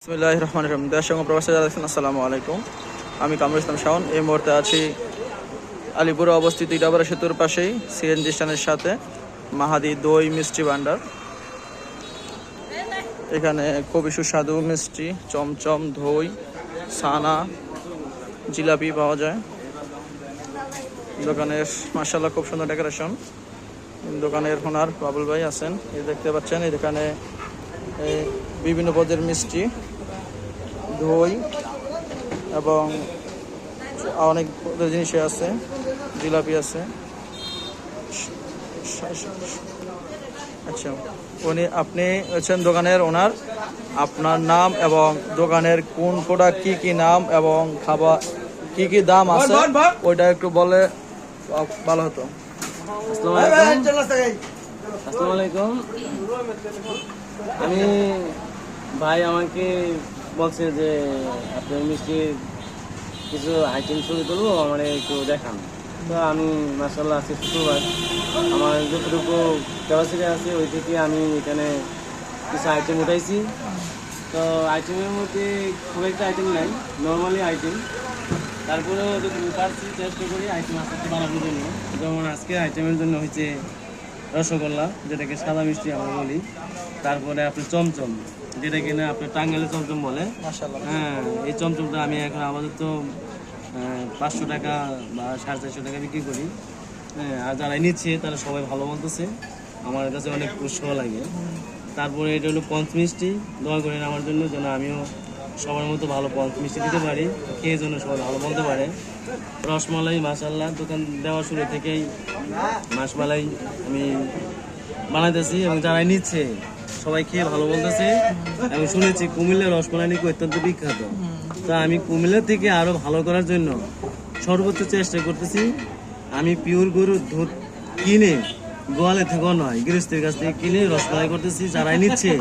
বিসমিল্লাহির রহমানির রহিম। দেশ এবং প্রবাসী যারা দেখছেন, আসসালামু আলাইকুম। আমি কামরুল ইসলাম শাওন। এই মুহূর্তে আছি আলিপুরে অবস্থিত ইটাবাড়া সেতুর পাশেই সিএনজি স্ট্যান্ডের সাথে মাহাদি দই মিষ্টি ভান্ডার। এখানে খুবই সুস্বাদু মিষ্টি, চমচম, দই, ছানা, জিলাপি পাওয়া যায়। দোকানের মাশাআল্লাহ খুব সুন্দর ডেকোরেশন। দোকানের ওনার বাবুল ভাই আছেন, এই দেখতে পাচ্ছেন। এই দোকানে বিভিন্ন পদের মিষ্টি, দই এবং অনেক পদের জিনিস আছে, জিলাপি আছে। আচ্ছা, আপনি হচ্ছেন দোকানের ওনার। আপনার নাম এবং দোকানের কোন প্রোডাক্ট কি কি নাম এবং খাবার কি কি দাম আছে ওইটা একটু বলে ভালো হতো। আসসালামু আলাইকুম। আমি ভাই আমাকে বলছে যে আপনার মিষ্টির কিছু আইটেম শুরু করবো, আমার একটু দেখান। তো আমি মাশাআল্লাহ আজকে শুক্রবার, আমার যতটুকু ক্যাপাসিটি আছে ওই থেকে আমি এখানে কিছু আইটেম উঠাইছি। তো আইটেমের মধ্যে খুব একটা আইটেম নাই, নর্মালি আইটেম। তারপরেও যদি পারছি চেষ্টা করি আইটেম আস্তে আস্তে বানানোর জন্য। যেমন আজকে আইটেমের জন্য হচ্ছে রসগোল্লা, যেটাকে সাদা মিষ্টি আমরা বলি। তারপরে আপনার চমচম, যেটা কিনা আপনার টাঙ্গাইলের চমচম বলে। হ্যাঁ, এই চমচমটা আমি এখন আপাতত 500 টাকা বা 450 টাকা বিক্রি করি। হ্যাঁ, আর যারা নিচ্ছে তারা সবাই ভালো বলতেছে, আমার কাছে অনেক উৎসাহ লাগে। তারপরে এটা হলো পঞ্চ মিষ্টি। দোয়া করেন আমার জন্য যেন আমিও সবার মতো ভালো পঞ্চ মিষ্টি দিতে পারি, খেয়ে যেন সবাই ভালো বলতে পারে। রসমালাই মাশাআল্লাহ দোকান দেওয়া শুরু থেকেই মাসমালাই আমি বানাইতেছি এবং যারা নিচ্ছে সবাই খেয়ে ভালো বলতেছে। এবং শুনেছি কুমিল্লার রসমালাই নাকি অত্যন্ত বিখ্যাত। তা আমি কুমিল্লা থেকে আরো ভালো করার জন্য সর্বোচ্চ চেষ্টা করতেছি। আমি পিওর গরুর দুধ কিনে, গোয়ালে থেকেও নয়, গৃহস্থের কাছ থেকে কিনে রসমালাই করতেছি। যারাই নিচ্ছে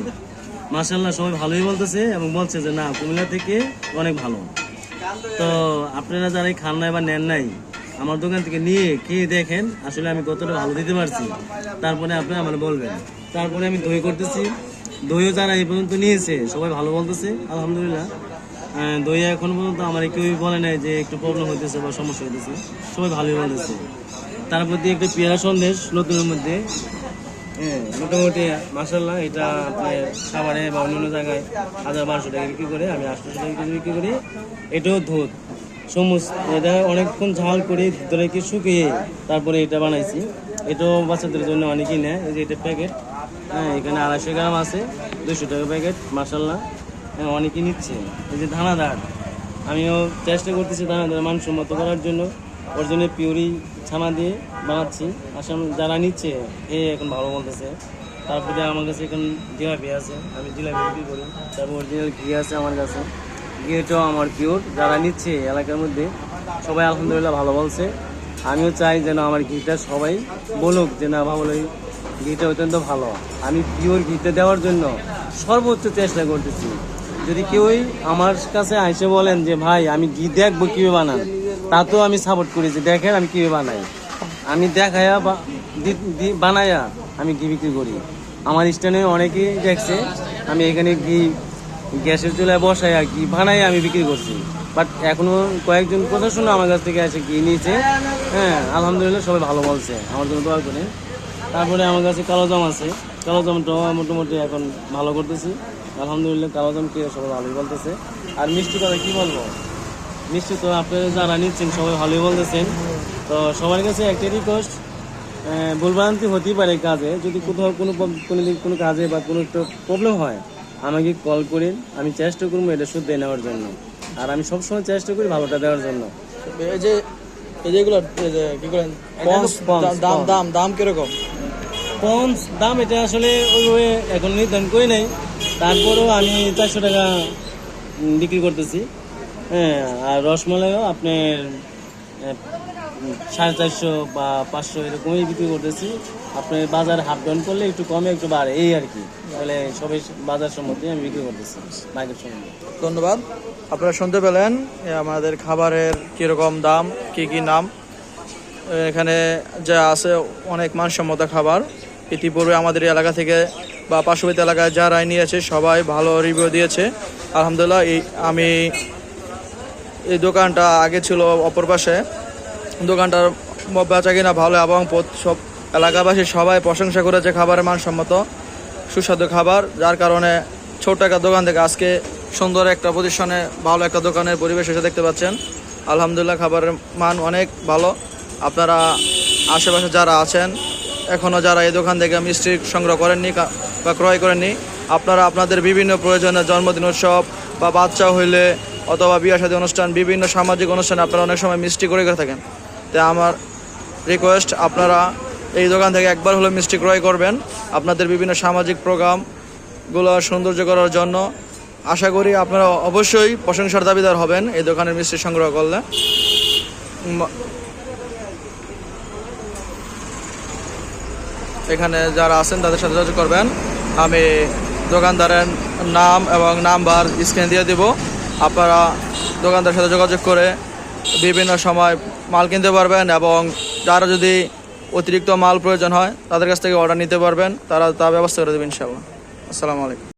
মাশাআল্লাহ সবাই ভালোই বলতেছে এবং বলছে যে না, কুমিল্লা থেকে অনেক ভালো। তো আপনারা যারাই খান নাই বা নেন নাই, আমার দোকান থেকে নিয়ে খেয়ে দেখেন আসলে আমি কতটা ভালো দিতে পারছি। তারপরে আপনারা আমার বলবেন। তারপরে আমি দই করতেছি। দইও যারা এই পর্যন্ত নিয়েছে সবাই ভালো বলতেছে, আলহামদুলিল্লাহ। দই এখন পর্যন্ত আমার কেউই বলে নাই যে একটু প্রবলেম হইতেছে বা সমস্যা হইতেছে, সবাই ভালোই বলতেছে। তারপর দিয়ে একটা পেয়ারা সন্দেশ নতুনের মধ্যে। হ্যাঁ, মোটামুটি মাশাআল্লাহ এটা আপনার খাবারে বা অন্যান্য জায়গায় 1000-1200 টাকা বিক্রি করে, আমি 800 টাকা কেজি বিক্রি করি। এটাও দুধ সমস্ত, এটা অনেকক্ষণ ঝাল করে দুধটাকে শুকিয়ে তারপরে এটা বানাইছি। এটাও বাচ্চাদের জন্য অনেকেই নেয়। এই যে এটা প্যাকেট, হ্যাঁ, এখানে 250 গ্রাম আছে, 200 টাকা প্যাকেট। মাশাআল্লাহ হ্যাঁ, অনেকেই নিচ্ছে। এই যে দানাদার, আমিও চেষ্টা করতেছি দানাদার মানসম্মত করার জন্য। ওর জন্য পিওরি ছানা দিয়ে বানাচ্ছি। আসলে যারা নিচ্ছে এখন ভালো বলতেছে। তারপরে আমার কাছে এখন জিলাপি আছে, আমি জিলাপি বিক্রি করি। তারপর অরিজিনাল ঘি আছে আমার কাছে, ঘিটাও আমার পিওর। যারা নিচ্ছে এলাকার মধ্যে সবাই আলহামদুলিল্লাহ ভালো বলছে। আমিও চাই যেন আমার ঘিটা সবাই বলুক যে না, ভালো ঘিটা অত্যন্ত ভালো। আমি পিওর ঘিটা দেওয়ার জন্য সর্বোচ্চ চেষ্টা করতেছি। যদি কেউই আমার কাছে আইসে বলেন যে ভাই আমি ঘি দেখবো কীভাবে বানান, তাতেও আমি সাপোর্ট করি যে দেখেন আমি কীভাবে বানাই। আমি দেখাইয়া বানাইয়া আমি ঘি বিক্রি করি। আমার স্ট্যান্ডে অনেকেই দেখছে আমি এখানে ঘি গ্যাসের চুলায় বসাইয়া ঘি বানাই আমি বিক্রি করছি। বাট এখনো কয়েকজন প্রশাসন আমার কাছ থেকে এসে ঘি নিয়েছে। হ্যাঁ, আলহামদুলিল্লাহ সবাই ভালো বলছে, আমার জন্য দোয়া করে। তারপরে আমার কাছে কালোজাম আছে, কালোজামটাও মোটামুটি এখন ভালো করতেছি আলহামদুলিল্লাহ। কালোজাম খেয়ে সবাই ভালোই বলতেছে। আর মিষ্টি কথা কি বলবো, মিষ্টি তো আপনারা যারা নিচ্ছেন সবাই ভালোই বলতেছেন। তো সবার কাছে একটা রিকোয়েস্ট, ভুলভ্রান্তি হতেই পারে কাজে, যদি কোথাও কোনো কাজে বা কোনো একটা প্রবলেম হয় আমাকে কল করেন, আমি চেষ্টা করবো এটা শুদ্ধ নেওয়ার জন্য। আর আমি সবসময় চেষ্টা করি ভালোটা দেওয়ার জন্য। এই যে এগুলো কি করেন, দাম কিরকম? পঞ্চ দাম এটা আসলে ওইভাবে এখন নির্ধারণ করে নেই, তারপরেও আমি 400 টাকা বিক্রি করতেছি। হ্যাঁ, আর রসমালাইও আপনার 450 বা 500 এরকমই বিক্রি করতেছি। আপনার বাজার হাফ ডাউন করলে একটু কমে একটু বাড়ে, এই আর কি। তাহলে সবাই বাজার সম্মতি আমি বিক্রি করতেছি মার্কেট সম্বন্ধে। ধন্যবাদ। আপনারা শুনতে পেলেন আমাদের খাবারের কীরকম দাম, কি কি নাম। এখানে যা আছে অনেক মানসম্মত খাবার। ইতিপূর্বে আমাদের এলাকা থেকে বা পার্শ্ববর্তী এলাকায় যারাই নিয়েছে সবাই ভালো রিভিউ দিয়েছে। আলহামদুলিল্লাহ আমি এই দোকানটা আগে ছিল অপর পাশে, দোকানটার বেচা কিনা ভালো এবং সব এলাকাবাসী সবাই প্রশংসা করেছে খাবারের মানসম্মত সুস্বাদু খাবার, যার কারণে ছোট একটা দোকান থেকে আজকে সুন্দর একটা পজিশনে ভালো একটা দোকানের পরিবেশ এসে দেখতে পাচ্ছেন। আলহামদুলিল্লাহ খাবারের মান অনেক ভালো। আপনারা আশেপাশে যারা আছেন এখনও যারা এই দোকান থেকে মিষ্টি সংগ্রহ করেননি বা ক্রয় করেননি, আপনারা আপনাদের বিভিন্ন প্রয়োজনে জন্মদিন উৎসব বা বাচ্চা হইলে অথবা বিয়ে শাদী অনুষ্ঠান, বিভিন্ন সামাজিক অনুষ্ঠানে আপনারা অনেক সময় মিষ্টি করে থাকেন। তাই আমার রিকোয়েস্ট, আপনারা এই দোকান থেকে একবার হলে মিষ্টি ক্রয় করবেন আপনাদের বিভিন্ন সামাজিক প্রোগ্রামগুলো সৌন্দর্য করার জন্য। আশা করি আপনারা অবশ্যই প্রশংসার দাবিদার হবেন এই দোকানের মিষ্টি সংগ্রহ করলে। এখানে যারা আছেন তাদের সাথে যোগাযোগ করবেন। আমি দোকানদারের নাম এবং নাম্বার স্ক্রিনে দিয়ে দিব। আপনারা দোকানদারের সাথে যোগাযোগ করে বিভিন্ন সময় মাল কিনতে পারবেন এবং যারা যদি অতিরিক্ত মাল প্রয়োজন হয় তাদের কাছ থেকে অর্ডার নিতে পারবেন, তারা তা ব্যবস্থা করে দেবেন ইনশাআল্লাহ। আসসালামু আলাইকুম।